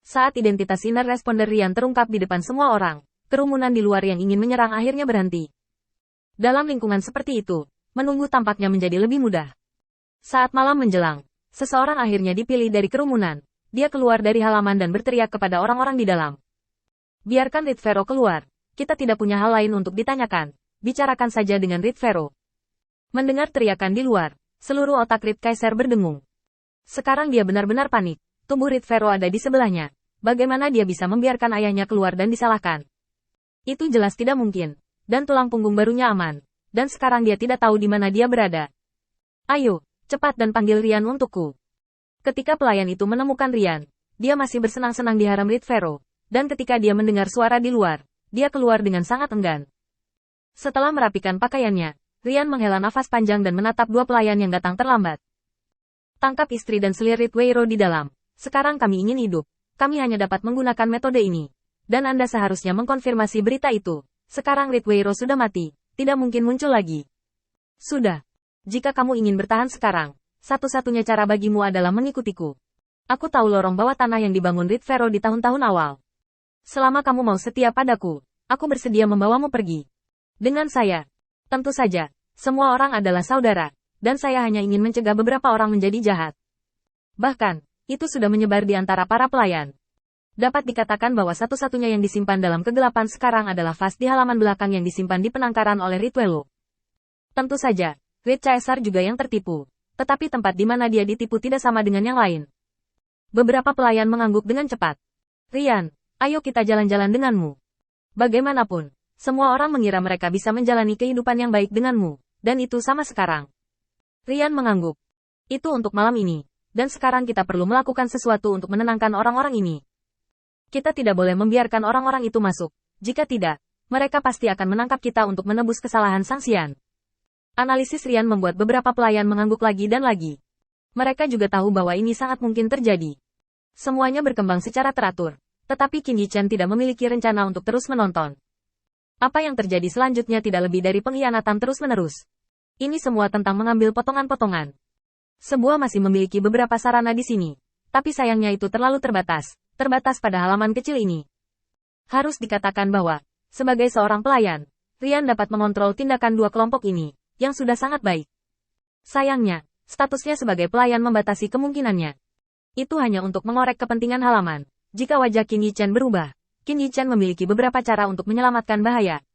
Saat identitas inner responder Rian terungkap di depan semua orang, kerumunan di luar yang ingin menyerang akhirnya berhenti. Dalam lingkungan seperti itu, menunggu tampaknya menjadi lebih mudah. Saat malam menjelang, seseorang akhirnya dipilih dari kerumunan. Dia keluar dari halaman dan berteriak kepada orang-orang di dalam. Biarkan Red Pharaoh keluar. Kita tidak punya hal lain untuk ditanyakan. Bicarakan saja dengan Red Pharaoh. Mendengar teriakan di luar, seluruh otak Red Kaiser berdengung. Sekarang dia benar-benar panik. Tubuh Red Pharaoh ada di sebelahnya. Bagaimana dia bisa membiarkan ayahnya keluar dan disalahkan? Itu jelas tidak mungkin. Dan tulang punggung barunya aman. Dan sekarang dia tidak tahu di mana dia berada. Ayo, cepat dan panggil Rian untukku. Ketika pelayan itu menemukan Rian, dia masih bersenang-senang di harem Red Pharaoh. Dan ketika dia mendengar suara di luar, dia keluar dengan sangat enggan. Setelah merapikan pakaiannya, Rian menghela nafas panjang dan menatap dua pelayan yang datang terlambat. Tangkap istri dan selir Red Weiro di dalam. Sekarang kami ingin hidup. Kami hanya dapat menggunakan metode ini. Dan Anda seharusnya mengkonfirmasi berita itu. Sekarang Red Weiro sudah mati. Tidak mungkin muncul lagi. Sudah. Jika kamu ingin bertahan sekarang, satu-satunya cara bagimu adalah mengikutiku. Aku tahu lorong bawah tanah yang dibangun Red Pharaoh di tahun-tahun awal. Selama kamu mau setia padaku, aku bersedia membawamu pergi. Dengan saya. Tentu saja, semua orang adalah saudara. Dan saya hanya ingin mencegah beberapa orang menjadi jahat. Bahkan, itu sudah menyebar di antara para pelayan. Dapat dikatakan bahwa satu-satunya yang disimpan dalam kegelapan sekarang adalah vas di halaman belakang yang disimpan di penangkaran oleh Ritwelo. Tentu saja, Red Caesar juga yang tertipu. Tetapi tempat di mana dia ditipu tidak sama dengan yang lain. Beberapa pelayan mengangguk dengan cepat. Rian, ayo kita jalan-jalan denganmu. Bagaimanapun, semua orang mengira mereka bisa menjalani kehidupan yang baik denganmu. Dan itu sama sekarang. Rian mengangguk. Itu untuk malam ini. Dan sekarang kita perlu melakukan sesuatu untuk menenangkan orang-orang ini. Kita tidak boleh membiarkan orang-orang itu masuk. Jika tidak, mereka pasti akan menangkap kita untuk menebus kesalahan Sang Xian. Analisis Rian membuat beberapa pelayan mengangguk lagi dan lagi. Mereka juga tahu bahwa ini sangat mungkin terjadi. Semuanya berkembang secara teratur. Tetapi Qin Yichen tidak memiliki rencana untuk terus menonton. Apa yang terjadi selanjutnya tidak lebih dari pengkhianatan terus-menerus. Ini semua tentang mengambil potongan-potongan. Sebuah masih memiliki beberapa sarana di sini. Tapi sayangnya itu terlalu terbatas. Terbatas pada halaman kecil ini. Harus dikatakan bahwa, sebagai seorang pelayan, Rian dapat mengontrol tindakan dua kelompok ini, yang sudah sangat baik. Sayangnya, statusnya sebagai pelayan membatasi kemungkinannya. Itu hanya untuk mengorek kepentingan halaman. Jika wajah Qin Yichen berubah, Qin Yichen memiliki beberapa cara untuk menyelamatkan bahaya.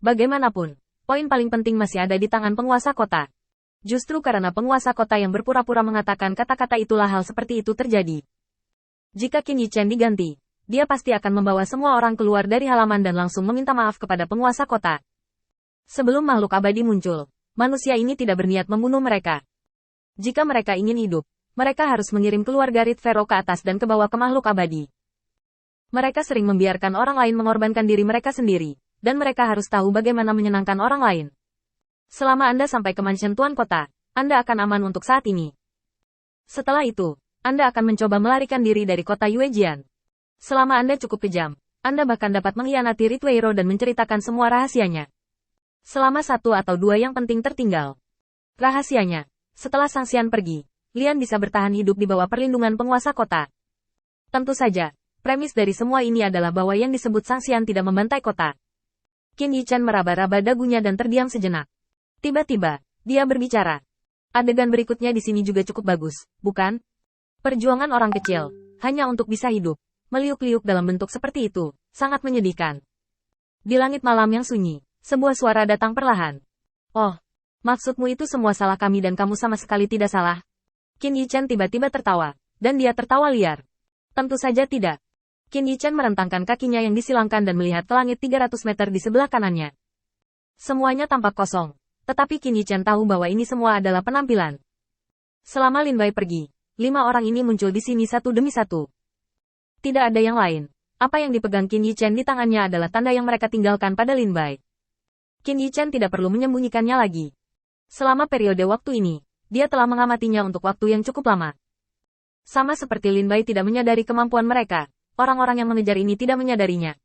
Bagaimanapun, poin paling penting masih ada di tangan penguasa kota. Justru karena penguasa kota yang berpura-pura mengatakan kata-kata itulah hal seperti itu terjadi. Jika Qin Yichen diganti, dia pasti akan membawa semua orang keluar dari halaman dan langsung meminta maaf kepada penguasa kota. Sebelum makhluk abadi muncul, manusia ini tidak berniat membunuh mereka. Jika mereka ingin hidup, mereka harus mengirim keluarga Red Pharaoh ke atas dan ke bawah ke makhluk abadi. Mereka sering membiarkan orang lain mengorbankan diri mereka sendiri, dan mereka harus tahu bagaimana menyenangkan orang lain. Selama Anda sampai ke mansion Tuan Kota, Anda akan aman untuk saat ini. Setelah itu, Anda akan mencoba melarikan diri dari kota Yuejian. Selama Anda cukup kejam, Anda bahkan dapat mengkhianati Ritweiro dan menceritakan semua rahasianya. Selama 1 atau 2 yang penting tertinggal. Rahasianya, setelah Sang Xian pergi, Lian bisa bertahan hidup di bawah perlindungan penguasa kota. Tentu saja, premis dari semua ini adalah bahwa yang disebut Sang Xian tidak membantai kota. Qin Yichen meraba-raba dagunya dan terdiam sejenak. Tiba-tiba, dia berbicara. Adegan berikutnya di sini juga cukup bagus, bukan? Perjuangan orang kecil, hanya untuk bisa hidup, meliuk-liuk dalam bentuk seperti itu, sangat menyedihkan. Di langit malam yang sunyi, sebuah suara datang perlahan. Oh, maksudmu itu semua salah kami dan kamu sama sekali tidak salah? Qin Yichen tiba-tiba tertawa, dan dia tertawa liar. Tentu saja tidak. Qin Yichen merentangkan kakinya yang disilangkan dan melihat ke langit 300 meter di sebelah kanannya. Semuanya tampak kosong. Tetapi Qin Yichen tahu bahwa ini semua adalah penampilan. Selama Lin Bai pergi, 5 orang ini muncul di sini satu demi satu. Tidak ada yang lain. Apa yang dipegang Qin Yichen di tangannya adalah tanda yang mereka tinggalkan pada Lin Bai. Qin Yichen tidak perlu menyembunyikannya lagi. Selama periode waktu ini, dia telah mengamatinya untuk waktu yang cukup lama. Sama seperti Lin Bai tidak menyadari kemampuan mereka, orang-orang yang mengejar ini tidak menyadarinya.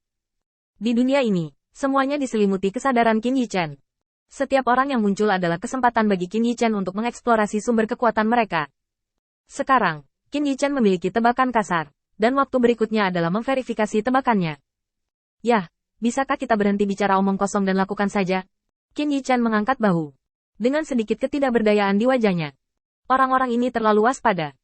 Di dunia ini, semuanya diselimuti kesadaran Qin Yichen. Setiap orang yang muncul adalah kesempatan bagi Qin Yichen untuk mengeksplorasi sumber kekuatan mereka. Sekarang, Qin Yichen memiliki tebakan kasar, dan waktu berikutnya adalah memverifikasi tebakannya. Yah, bisakah kita berhenti bicara omong kosong dan lakukan saja? Qin Yichan mengangkat bahu. Dengan sedikit ketidakberdayaan di wajahnya. Orang-orang ini terlalu waspada.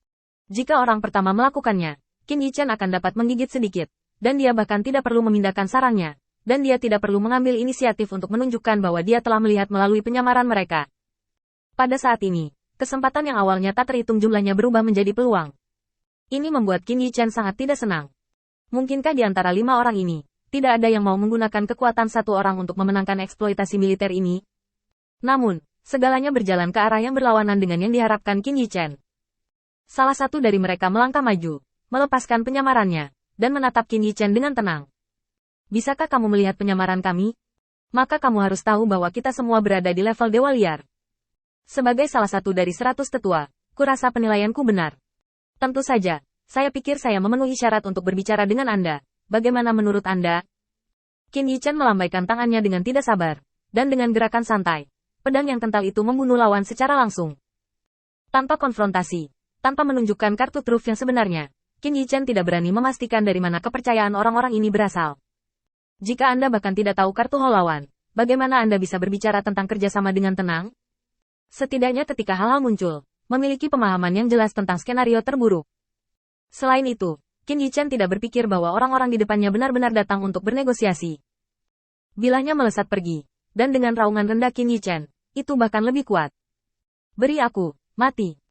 Jika orang pertama melakukannya, Qin Yichan akan dapat menggigit sedikit, dan dia bahkan tidak perlu memindahkan sarangnya, dan dia tidak perlu mengambil inisiatif untuk menunjukkan bahwa dia telah melihat melalui penyamaran mereka. Pada saat ini, kesempatan yang awalnya tak terhitung jumlahnya berubah menjadi peluang. Ini membuat Qin Yichan sangat tidak senang. Mungkinkah di antara 5 orang ini, tidak ada yang mau menggunakan kekuatan satu orang untuk memenangkan eksploitasi militer ini? Namun, segalanya berjalan ke arah yang berlawanan dengan yang diharapkan Qin Yichan. Salah satu dari mereka melangkah maju, melepaskan penyamarannya, dan menatap Qin Yichan dengan tenang. Bisakah kamu melihat penyamaran kami? Maka kamu harus tahu bahwa kita semua berada di level dewa liar. Sebagai salah satu dari 100 tetua, kurasa penilaianku benar. Tentu saja, saya pikir saya memenuhi syarat untuk berbicara dengan Anda. Bagaimana menurut Anda? Qin Yichan melambaikan tangannya dengan tidak sabar, dan dengan gerakan santai, pedang yang kental itu membunuh lawan secara langsung. Tanpa konfrontasi, tanpa menunjukkan kartu truf yang sebenarnya, Qin Yichan tidak berani memastikan dari mana kepercayaan orang-orang ini berasal. Jika Anda bahkan tidak tahu kartu lawan, bagaimana Anda bisa berbicara tentang kerjasama dengan tenang? Setidaknya ketika hal-hal muncul, memiliki pemahaman yang jelas tentang skenario terburuk. Selain itu, Qin Yichan tidak berpikir bahwa orang-orang di depannya benar-benar datang untuk bernegosiasi. Bilahnya melesat pergi, dan dengan raungan rendah Qin Yichan, itu bahkan lebih kuat. Beri aku, mati.